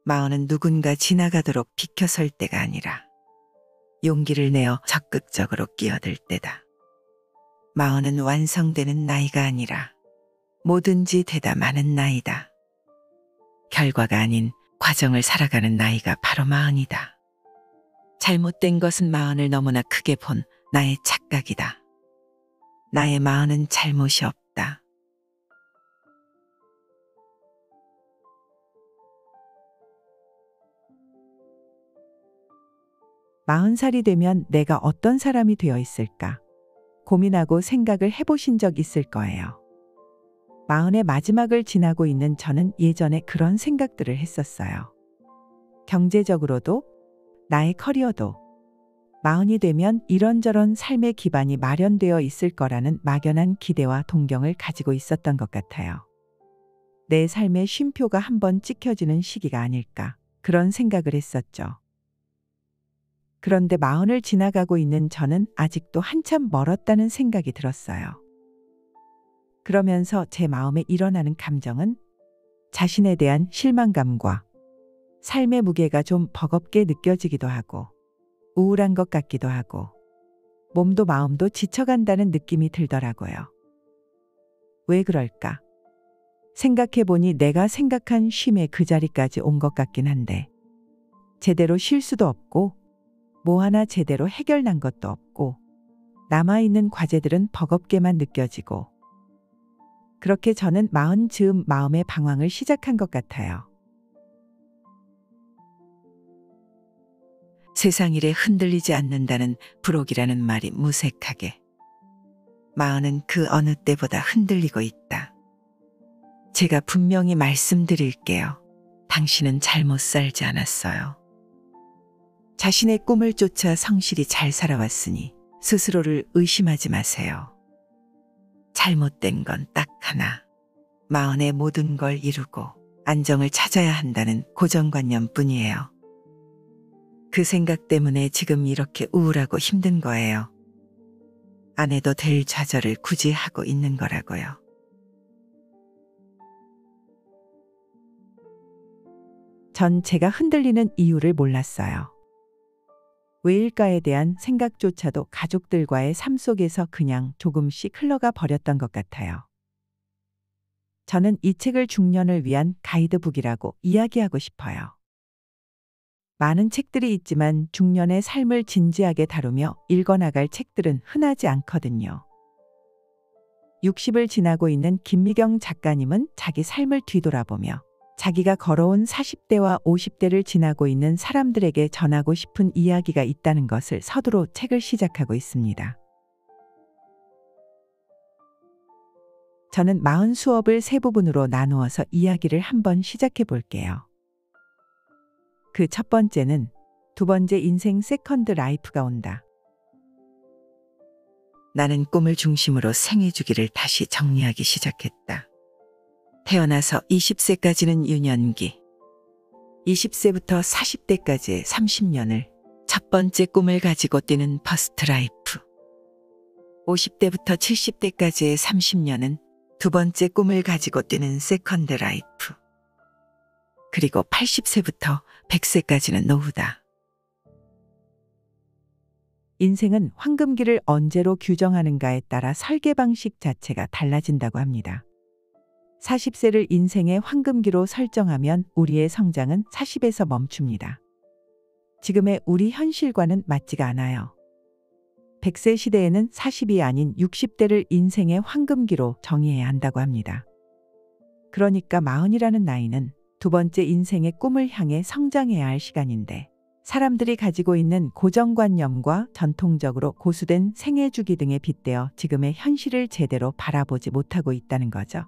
마흔은 누군가 지나가도록 비켜설 때가 아니라 용기를 내어 적극적으로 끼어들 때다. 마흔은 완성되는 나이가 아니라 뭐든지 대담하는 나이다. 결과가 아닌 과정을 살아가는 나이가 바로 마흔이다. 잘못된 것은 마흔을 너무나 크게 본 나의 착각이다. 나의 마흔은 잘못이 없다. 40살이 되면 내가 어떤 사람이 되어 있을까? 고민하고 생각을 해보신 적 있을 거예요. 40의 마지막을 지나고 있는 저는 예전에 그런 생각들을 했었어요. 경제적으로도, 나의 커리어도, 40이 되면 이런저런 삶의 기반이 마련되어 있을 거라는 막연한 기대와 동경을 가지고 있었던 것 같아요. 내 삶의 쉼표가 한번 찍혀지는 시기가 아닐까, 그런 생각을 했었죠. 그런데 40을 지나가고 있는 저는 아직도 한참 멀었다는 생각이 들었어요. 그러면서 제 마음에 일어나는 감정은 자신에 대한 실망감과 삶의 무게가 좀 버겁게 느껴지기도 하고 우울한 것 같기도 하고 몸도 마음도 지쳐간다는 느낌이 들더라고요. 왜 그럴까? 생각해보니 내가 생각한 쉼의 그 자리까지 온 것 같긴 한데 제대로 쉴 수도 없고 뭐 하나 제대로 해결난 것도 없고 남아있는 과제들은 버겁게만 느껴지고 그렇게 저는 40 즈음 마음의 방황을 시작한 것 같아요. 세상 일에 흔들리지 않는다는 불혹이라는 말이 무색하게 40은 그 어느 때보다 흔들리고 있다. 제가 분명히 말씀드릴게요. 당신은 잘못 살지 않았어요. 자신의 꿈을 쫓아 성실히 잘 살아왔으니 스스로를 의심하지 마세요. 잘못된 건 딱 하나. 40의 모든 걸 이루고 안정을 찾아야 한다는 고정관념뿐이에요. 그 생각 때문에 지금 이렇게 우울하고 힘든 거예요. 안 해도 될 좌절을 굳이 하고 있는 거라고요. 전 제가 흔들리는 이유를 몰랐어요. 왜일까에 대한 생각조차도 가족들과의 삶 속에서 그냥 조금씩 흘러가 버렸던 것 같아요. 저는 이 책을 중년을 위한 가이드북이라고 이야기하고 싶어요. 많은 책들이 있지만 중년의 삶을 진지하게 다루며 읽어나갈 책들은 흔하지 않거든요. 60을 지나고 있는 김미경 작가님은 자기 삶을 뒤돌아보며 자기가 걸어온 40대와 50대를 지나고 있는 사람들에게 전하고 싶은 이야기가 있다는 것을 서두로 책을 시작하고 있습니다. 저는 40 수업을 세 부분으로 나누어서 이야기를 한번 시작해 볼게요. 그 첫 번째는 두 번째 인생 세컨드 라이프가 온다. 나는 꿈을 중심으로 생애 주기를 다시 정리하기 시작했다. 태어나서 20세까지는 유년기, 20세부터 40대까지의 30년을 첫 번째 꿈을 가지고 뛰는 퍼스트 라이프, 50대부터 70대까지의 30년은 두 번째 꿈을 가지고 뛰는 세컨드 라이프, 그리고 80세부터 100세까지는 노후다. 인생은 황금기를 언제로 규정하는가에 따라 설계 방식 자체가 달라진다고 합니다. 40세를 인생의 황금기로 설정하면 우리의 성장은 40에서 멈춥니다. 지금의 우리 현실과는 맞지가 않아요. 100세 시대에는 40이 아닌 60대를 인생의 황금기로 정의해야 한다고 합니다. 그러니까 40이라는 나이는 두 번째 인생의 꿈을 향해 성장해야 할 시간인데 사람들이 가지고 있는 고정관념과 전통적으로 고수된 생애 주기 등에 빗대어 지금의 현실을 제대로 바라보지 못하고 있다는 거죠.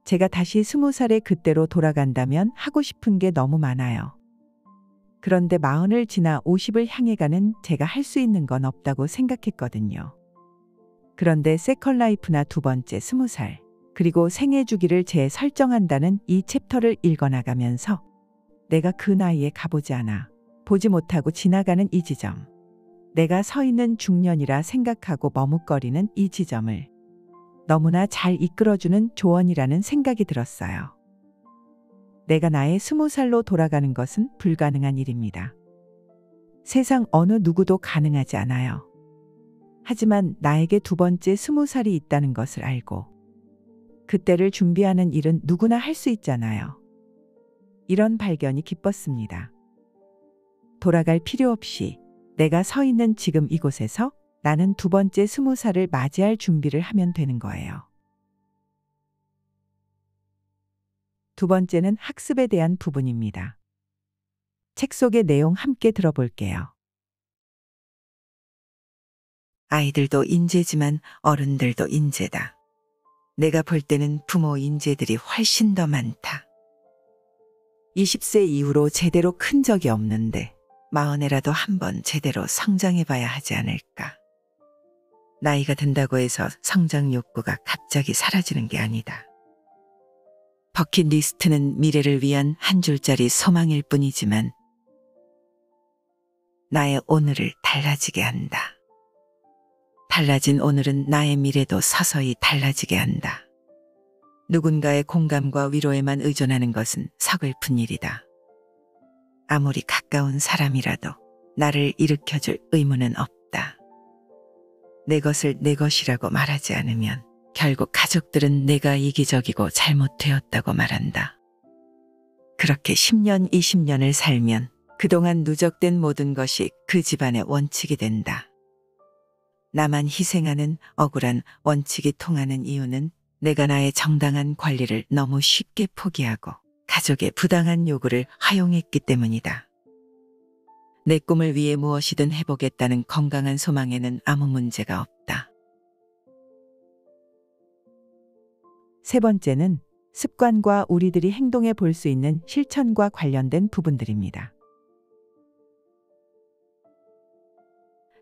제가 다시 20살의 그때로 돌아간다면 하고 싶은 게 너무 많아요. 그런데 40을 지나 50을 향해 가는 제가 할 수 있는 건 없다고 생각했거든요. 그런데 세컨 라이프나 두 번째 20살, 그리고 생애 주기를 재설정한다는 이 챕터를 읽어나가면서 내가 그 나이에 가보지 않아 보지 못하고 지나가는 이 지점, 내가 서 있는 중년이라 생각하고 머뭇거리는 이 지점을 너무나 잘 이끌어주는 조언이라는 생각이 들었어요. 내가 나의 20살로 돌아가는 것은 불가능한 일입니다. 세상 어느 누구도 가능하지 않아요. 하지만 나에게 두 번째 20살이 있다는 것을 알고 그때를 준비하는 일은 누구나 할 수 있잖아요. 이런 발견이 기뻤습니다. 돌아갈 필요 없이 내가 서 있는 지금 이곳에서 나는 두 번째 20살을 맞이할 준비를 하면 되는 거예요. 두 번째는 학습에 대한 부분입니다. 책 속의 내용 함께 들어볼게요. 아이들도 인재지만 어른들도 인재다. 내가 볼 때는 부모 인재들이 훨씬 더 많다. 20세 이후로 제대로 큰 적이 없는데 40에라도 한번 제대로 성장해봐야 하지 않을까. 나이가 든다고 해서 성장 욕구가 갑자기 사라지는 게 아니다. 버킷리스트는 미래를 위한 한 줄짜리 소망일 뿐이지만 나의 오늘을 달라지게 한다. 달라진 오늘은 나의 미래도 서서히 달라지게 한다. 누군가의 공감과 위로에만 의존하는 것은 서글픈 일이다. 아무리 가까운 사람이라도 나를 일으켜줄 의무는 없다. 내 것을 내 것이라고 말하지 않으면 결국 가족들은 내가 이기적이고 잘못되었다고 말한다. 그렇게 10년, 20년을 살면 그동안 누적된 모든 것이 그 집안의 원칙이 된다. 나만 희생하는 억울한 원칙이 통하는 이유는 내가 나의 정당한 권리를 너무 쉽게 포기하고 가족의 부당한 요구를 허용했기 때문이다. 내 꿈을 위해 무엇이든 해보겠다는 건강한 소망에는 아무 문제가 없다. 세 번째는 습관과 우리들이 행동해 볼 수 있는 실천과 관련된 부분들입니다.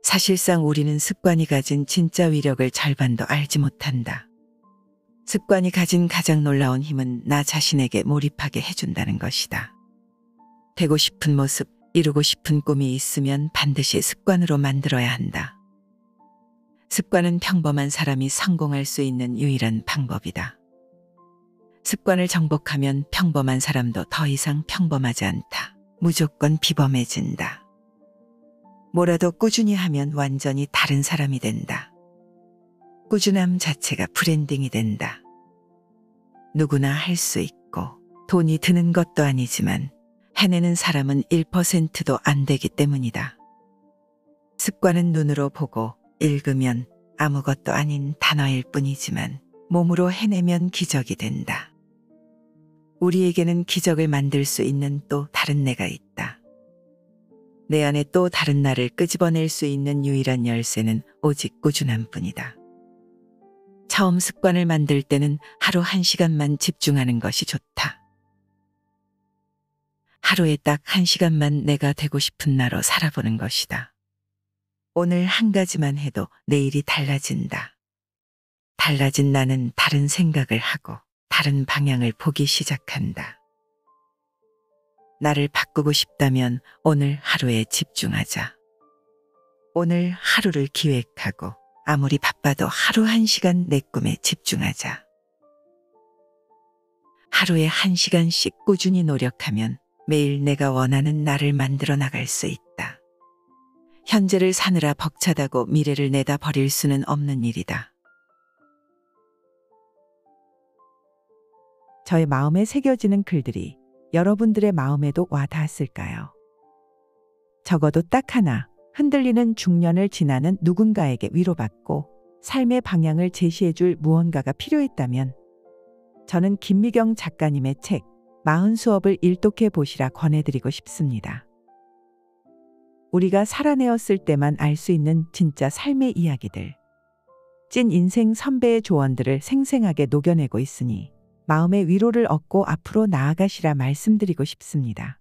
사실상 우리는 습관이 가진 진짜 위력을 절반도 알지 못한다. 습관이 가진 가장 놀라운 힘은 나 자신에게 몰입하게 해준다는 것이다. 되고 싶은 모습, 이루고 싶은 꿈이 있으면 반드시 습관으로 만들어야 한다. 습관은 평범한 사람이 성공할 수 있는 유일한 방법이다. 습관을 정복하면 평범한 사람도 더 이상 평범하지 않다. 무조건 비범해진다. 뭐라도 꾸준히 하면 완전히 다른 사람이 된다. 꾸준함 자체가 브랜딩이 된다. 누구나 할 수 있고 돈이 드는 것도 아니지만 해내는 사람은 1%도 안 되기 때문이다. 습관은 눈으로 보고 읽으면 아무것도 아닌 단어일 뿐이지만 몸으로 해내면 기적이 된다. 우리에게는 기적을 만들 수 있는 또 다른 내가 있다. 내 안에 또 다른 나를 끄집어낼 수 있는 유일한 열쇠는 오직 꾸준함 뿐이다. 처음 습관을 만들 때는 하루 1시간만 집중하는 것이 좋다. 하루에 딱 1시간만 내가 되고 싶은 나로 살아보는 것이다. 오늘 한 가지만 해도 내일이 달라진다. 달라진 나는 다른 생각을 하고 다른 방향을 보기 시작한다. 나를 바꾸고 싶다면 오늘 하루에 집중하자. 오늘 하루를 기획하고 아무리 바빠도 하루 1시간 내 꿈에 집중하자. 하루에 1시간씩 꾸준히 노력하면 매일 내가 원하는 나를 만들어 나갈 수 있다. 현재를 사느라 벅차다고 미래를 내다 버릴 수는 없는 일이다. 저의 마음에 새겨지는 글들이 여러분들의 마음에도 와 닿았을까요? 적어도 딱 하나, 흔들리는 중년을 지나는 누군가에게 위로받고 삶의 방향을 제시해줄 무언가가 필요했다면 저는 김미경 작가님의 책 40수업을 일독해 보시라 권해드리고 싶습니다. 우리가 살아내었을 때만 알 수 있는 진짜 삶의 이야기들, 찐 인생 선배의 조언들을 생생하게 녹여내고 있으니 마음의 위로를 얻고 앞으로 나아가시라 말씀드리고 싶습니다.